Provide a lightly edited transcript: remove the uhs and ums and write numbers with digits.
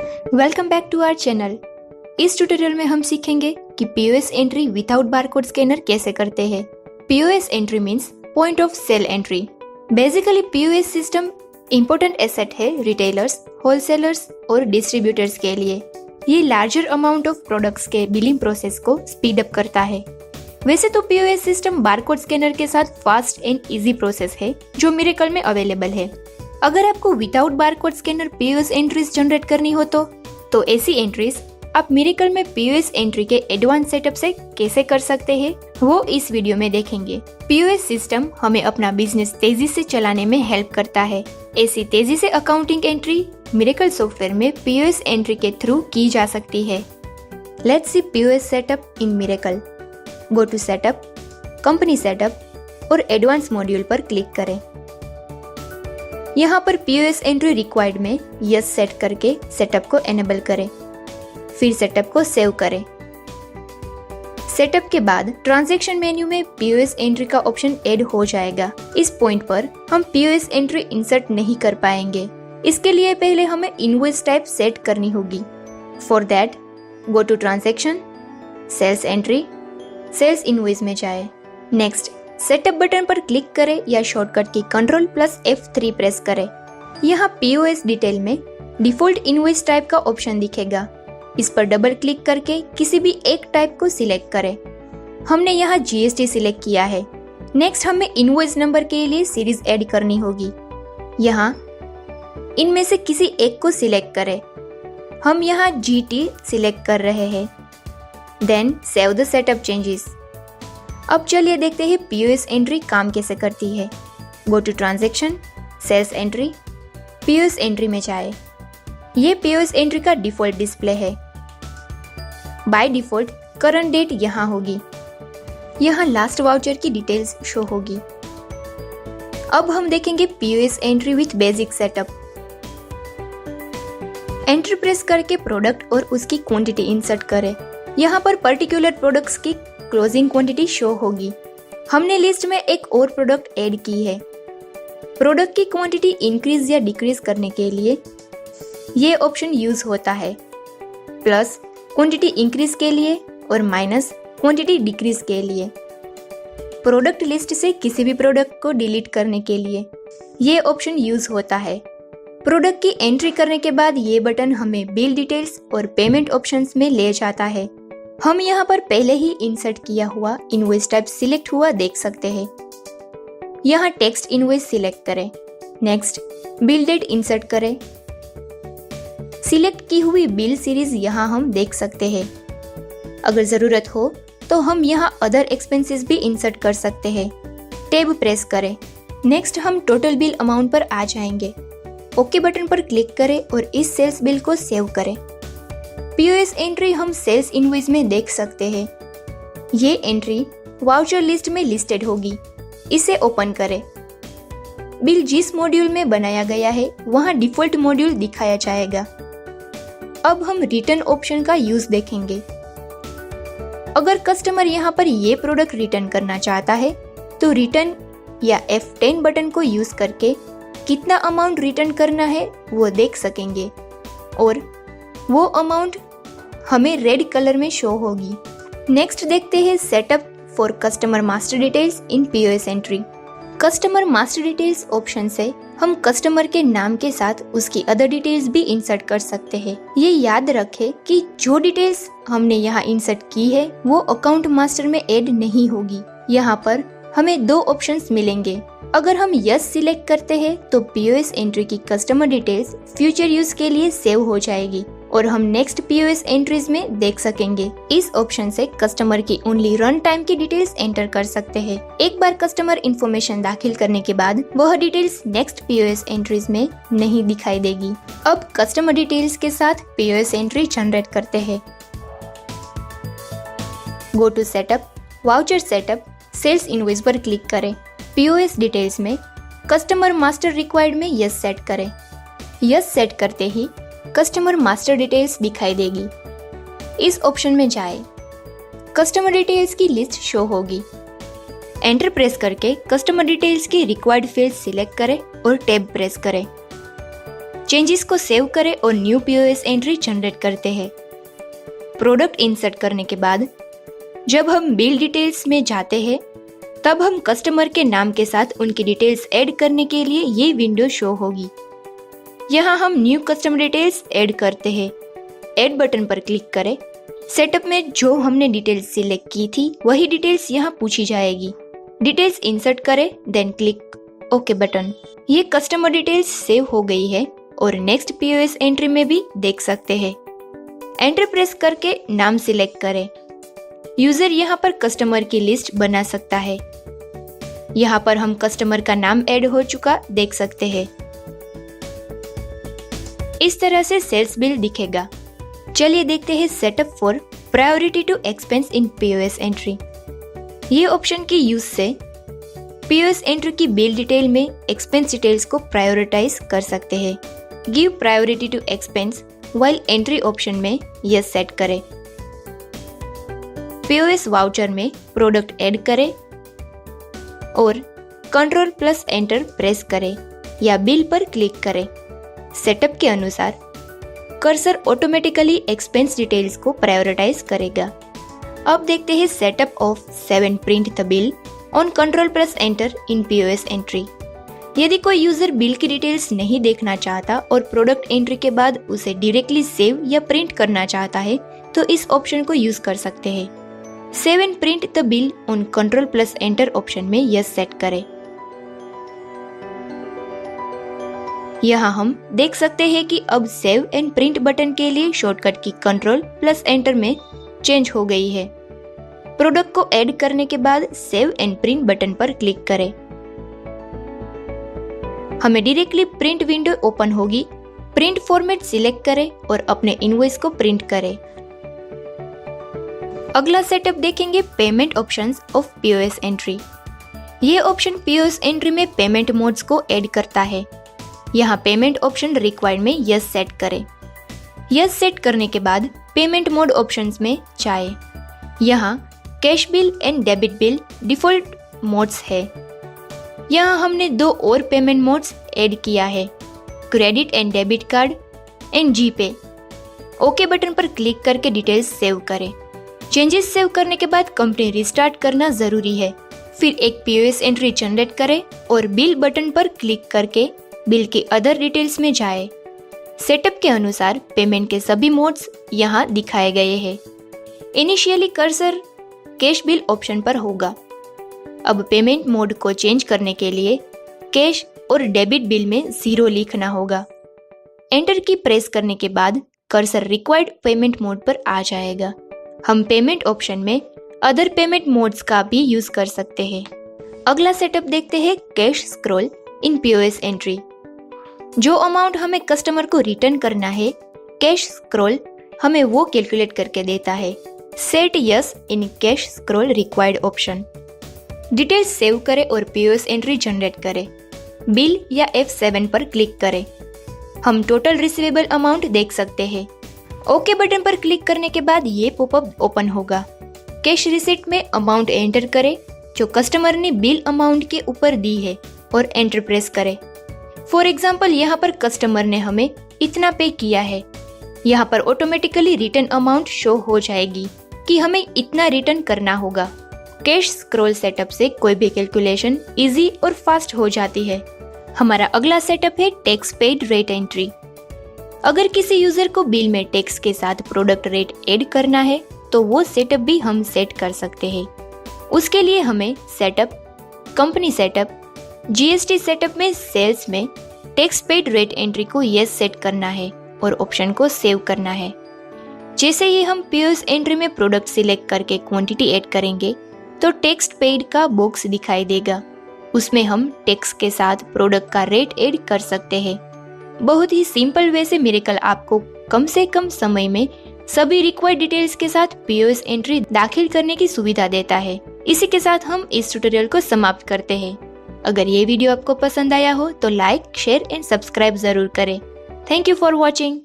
Welcome back to our channel. इस tutorial में हम सीखेंगे कि POS entry without barcode scanner कैसे करते हैं। POS entry means point of sale entry. Basically POS system important asset है रिटेलर्स, होलसेलर्स और डिस्ट्रीब्यूटर्स के लिए। ये लार्जर अमाउंट ऑफ प्रोडक्ट्स के बिलिंग प्रोसेस को स्पीड अप करता है। वैसे तो पीओएस सिस्टम बारकोड स्कैनर के साथ फास्ट एंड इजी प्रोसेस है जो मिरेकल में अवेलेबल है। अगर आपको without barcode scanner POS entries generate करनी हो तो ऐसी एंट्रीज आप मिरेकल में पीओएस एंट्री के एडवांस सेटअप से कैसे कर सकते हैं वो इस वीडियो में देखेंगे। पीओएस सिस्टम हमें अपना बिजनेस तेजी से चलाने में हेल्प करता है। ऐसी तेजी से अकाउंटिंग एंट्री मिरेकल सॉफ्टवेयर में पीओएस एंट्री के थ्रू की जा सकती है। Let's see POS setup in Miracle. Go to setup, company setup और एडवांस मॉड्यूल पर क्लिक करें। यहाँ पर पीओएस एंट्री रिक्वायर्ड में यस सेट करके सेटअप को एनेबल करें। फिर सेटअप को सेव करें। सेटअप के बाद ट्रांजैक्शन मेन्यू में पीओएस एंट्री का ऑप्शन ऐड हो जाएगा। इस पॉइंट पर हम पीओएस एंट्री इंसर्ट नहीं कर पाएंगे। इसके लिए पहले हमें इनवॉइस टाइप सेट करनी होगी। For that go to transaction, sales entry, sales invoice में जाए। नेक्स्ट सेटअप बटन पर क्लिक करें या शॉर्टकट की Ctrl+F3 प्रेस करें। यहाँ पीओएस डिटेल में डिफॉल्ट इनवॉइस टाइप का ऑप्शन दिखेगा। इस पर डबल क्लिक करके किसी भी एक टाइप को सिलेक्ट करें। हमने यहाँ जीएसटी सिलेक्ट किया है। नेक्स्ट हमें इनवॉइस नंबर के लिए सीरीज ऐड करनी होगी। यहाँ इनमें से किसी एक को सिलेक्ट करें। हम यहाँ GT सिलेक्ट कर रहे हैं। Then save the setup changes. अब चलिए देखते हैं पीओएस एंट्री काम कैसे करती है। Go to transaction, sales entry, POS entry में जाए। ये पीओएस एंट्री का डिफॉल्ट डिस्प्ले है। बाय डिफॉल्ट करंट डेट यहाँ होगी। यहाँ लास्ट वाउचर की डिटेल्स शो होगी। अब हम देखेंगे POS entry with basic setup. Entry press करके प्रोडक्ट और उसकी क्वांटिटी इंसर्ट करें। यहाँ पर पर्टिकुलर प्रोडक्ट्स की क्लोजिंग क्वांटिटी शो होगी। हमने लिस्ट में एक और प्रोडक्ट ऐड की है। प्रोडक्ट की क्वांटिटी इंक्रीज या डिक्रीज करने के लिए ये ऑप्शन यूज होता है। प्लस क्वांटिटी इंक्रीज के लिए और माइनस क्वांटिटी डिक्रीज के लिए। प्रोडक्ट लिस्ट से किसी भी प्रोडक्ट को डिलीट करने के लिए ये ऑप्शन यूज होता है। प्रोडक्ट की एंट्री करने के बाद ये बटन हमें बिल डिटेल्स और पेमेंट ऑप्शंस में ले जाता है। हम यहाँ पर पहले ही इंसर्ट किया हुआ इनवॉइस टाइप सिलेक्ट हुआ देख सकते हैं। यहाँ टेक्स्ट इनवॉइस सिलेक्ट करें। नेक्स्ट बिल डेट इंसर्ट करें। सिलेक्ट की हुई बिल सीरीज यहाँ हम देख सकते हैं। अगर जरूरत हो तो हम यहाँ अदर एक्सपेंसेस भी इंसर्ट कर सकते हैं। टैब प्रेस करें। नेक्स्ट हम टोटल बिल अमाउंट पर आ जाएंगे। ओके बटन पर क्लिक करें और इस सेल्स बिल को सेव करें। पीओएस एंट्री हम सेल्स इनवॉइस में देख सकते हैं। ये एंट्री वाउचर लिस्ट में लिस्टेड होगी। इसे ओपन करें। बिल जिस मॉड्यूल में बनाया गया है वहां डिफॉल्ट मॉड्यूल दिखाया जाएगा। अब हम रिटर्न ऑप्शन का यूज देखेंगे। अगर कस्टमर यहाँ पर ये प्रोडक्ट रिटर्न करना चाहता है तो रिटर्न या F10 बटन को यूज करके कितना अमाउंट रिटर्न करना है वो देख सकेंगे और वो अमाउंट हमें रेड कलर में शो होगी। नेक्स्ट देखते हैं setup for customer master details in POS entry. Customer master details option से हम कस्टमर के नाम के साथ उसकी अदर डिटेल्स भी इंसर्ट कर सकते हैं। ये याद रखें कि जो डिटेल्स हमने यहाँ इंसर्ट की है वो अकाउंट मास्टर में ऐड नहीं होगी। यहाँ पर हमें दो ऑप्शंस मिलेंगे। अगर हम यस सिलेक्ट करते हैं तो पीओएस एंट्री की कस्टमर डिटेल्स फ्यूचर यूज के लिए सेव हो जाएगी और हम नेक्स्ट पीओएस एंट्रीज में देख सकेंगे। इस ऑप्शन से कस्टमर की ओनली रन टाइम की डिटेल्स एंटर कर सकते हैं। एक बार कस्टमर इंफॉर्मेशन दाखिल करने के बाद वह डिटेल्स नेक्स्ट पीओएस एंट्रीज में नहीं दिखाई देगी। अब कस्टमर डिटेल्स के साथ पीओएस एंट्री जनरेट करते हैं। Go to setup, voucher setup, sales invoice पर क्लिक करें। पीओएस डिटेल्स में कस्टमर मास्टर रिक्वायर्ड में यस सेट करें। यस सेट करते ही कस्टमर मास्टर डिटेल्स दिखाई देगी। इस ऑप्शन में जाए। कस्टमर डिटेल्स की लिस्ट शो होगी। एंटर प्रेस करके कस्टमर डिटेल्स की रिक्वायर्ड फील्ड सिलेक्ट करें और टैब प्रेस करें। चेंजेस को सेव करें और न्यू पीओएस एंट्री जनरेट करते हैं। प्रोडक्ट इंसर्ट करने के बाद जब हम बिल डिटेल्स में जाते हैं तब हम कस्टमर के नाम के साथ उनकी डिटेल्स ऐड करने के लिए ये विंडो शो होगी। यहाँ हम न्यू कस्टमर डिटेल्स ऐड करते हैं। ऐड बटन पर क्लिक करें। सेटअप में जो हमने डिटेल्स सिलेक्ट की थी वही डिटेल्स यहाँ पूछी जाएगी। डिटेल्स इंसर्ट करें, देन क्लिक ओके बटन। ये कस्टमर डिटेल्स सेव हो गई है और नेक्स्ट पीओएस एंट्री में भी देख सकते हैं। एंटर प्रेस करके नाम सिलेक्ट करें। यूजर यहाँ पर कस्टमर की लिस्ट बना सकता है। यहाँ पर हम कस्टमर का नाम ऐड हो चुका देख सकते हैं। इस तरह से सेल्स बिल दिखेगा। चलिए देखते हैं setup for priority to expense in POS entry. ये ऑप्शन की यूज से पीओएस एंट्री की बिल डिटेल में एक्सपेंस डिटेल्स को प्रायोरिटाइज कर सकते हैं। Give priority to expense while entry option में यस सेट करें। पीओएस वाउचर में प्रोडक्ट ऐड करें और कंट्रोल प्लस एंटर प्रेस करें या बिल पर क्लिक करें। सेटअप के अनुसार कर्सर ऑटोमेटिकली एक्सपेंस डिटेल्स को प्रायोरिटाइज करेगा। अब देखते हैं setup of 7 print the bill on control plus enter in POS entry. यदि कोई यूजर बिल की डिटेल्स नहीं देखना चाहता और प्रोडक्ट एंट्री के बाद उसे डायरेक्टली सेव या प्रिंट करना चाहता है तो इस ऑप्शन को यूज कर सकते हैं। Save and print the bill on control plus enter option में यस सेट करें। यहाँ हम देख सकते हैं कि अब सेव एंड प्रिंट बटन के लिए शॉर्टकट की कंट्रोल प्लस एंटर में चेंज हो गई है। प्रोडक्ट को ऐड करने के बाद सेव एंड प्रिंट बटन पर क्लिक करें। हमें डायरेक्टली प्रिंट विंडो ओपन होगी। प्रिंट फॉर्मेट सिलेक्ट करें और अपने इनवॉइस को प्रिंट करें। अगला सेटअप देखेंगे payment options of POS entry. ये ऑप्शन पीओएस एंट्री में पेमेंट मोड्स को ऐड करता है। यहाँ पेमेंट ऑप्शन रिक्वायर्ड में यस सेट करें। यस सेट करने के बाद पेमेंट मोड ऑप्शंस में जाए। यहाँ cash bill and debit bill default modes है। यहाँ हमने 2 और पेमेंट मोड्स ऐड किया है, credit and debit card and GPay. Okay button पर क्लिक करके डिटेल्स सेव करें। चेंजेस सेव करने के बाद कंपनी रिस्टार्ट करना जरूरी है। फिर एक पीओएस एंट्री जनरेट करें और बिल बटन पर क्लिक करके बिल के अदर डिटेल्स में जाए। सेटअप के अनुसार पेमेंट के सभी मोड्स यहाँ दिखाए गए हैं। Initially cursor cash bill option पर होगा। अब पेमेंट मोड को चेंज करने के लिए कैश और डेबिट बिल में 0 लिखना होगा। एंटर की प्रेस करने के बाद कर्सर रिक्वायर्ड पेमेंट मोड पर आ जाएगा। हम पेमेंट ऑप्शन में अदर पेमेंट मोड्स का भी यूज कर सकते हैं। अगला सेटअप देखते हैं कैश स्क्रॉल इन पीओएस एंट्री। जो अमाउंट हमें कस्टमर को रिटर्न करना है, कैश स्क्रॉल हमें वो कैलकुलेट करके देता है। Set yes in cash scroll required option. Details save करें और पीओएस एंट्री जनरेट करें। बिल या F7 पर क्लिक करें। हम टोटल रिसीवेबल अमाउंट देख सकते हैं। ओके बटन पर क्लिक करने के बाद ये पॉपअप ओपन होगा। कैश रिसीट में अमाउंट एंटर करें जो कस्टमर ने बिल अमाउंट के ऊपर दी है और एंटर प्रेस करें। फॉर एग्जाम्पल यहाँ पर कस्टमर ने हमें इतना पे किया है। यहाँ पर ऑटोमेटिकली रिटर्न अमाउंट शो हो जाएगी कि हमें इतना रिटर्न करना होगा। कैश स्क्रॉल सेटअप से कोई भी कैलकुलेशन इजी और फास्ट हो जाती है। हमारा अगला सेटअप है टैक्स पेड रेट एंट्री। अगर किसी यूजर को बिल में टैक्स के साथ प्रोडक्ट रेट ऐड करना है तो वो सेटअप भी हम सेट कर सकते हैं। उसके लिए हमें setup, company setup, GST setup में सेल्स में टैक्स पेड रेट एंट्री को यस सेट करना है और ऑप्शन को सेव करना है। जैसे ही हम पीओएस एंट्री में प्रोडक्ट सिलेक्ट करके क्वांटिटी ऐड करेंगे तो टैक्स पेड का बॉक्स दिखाई देगा। उसमें हम टैक्स के साथ प्रोडक्ट का रेट ऐड कर सकते हैं। बहुत ही सिंपल वे से मिरेकल आपको कम से कम समय में सभी रिक्वायर्ड डिटेल्स के साथ पीओएस एंट्री दाखिल करने की सुविधा देता है। इसी के साथ हम इस ट्यूटोरियल को समाप्त करते हैं। अगर ये वीडियो आपको पसंद आया हो तो लाइक, शेयर एंड सब्सक्राइब जरूर करें। Thank you for watching.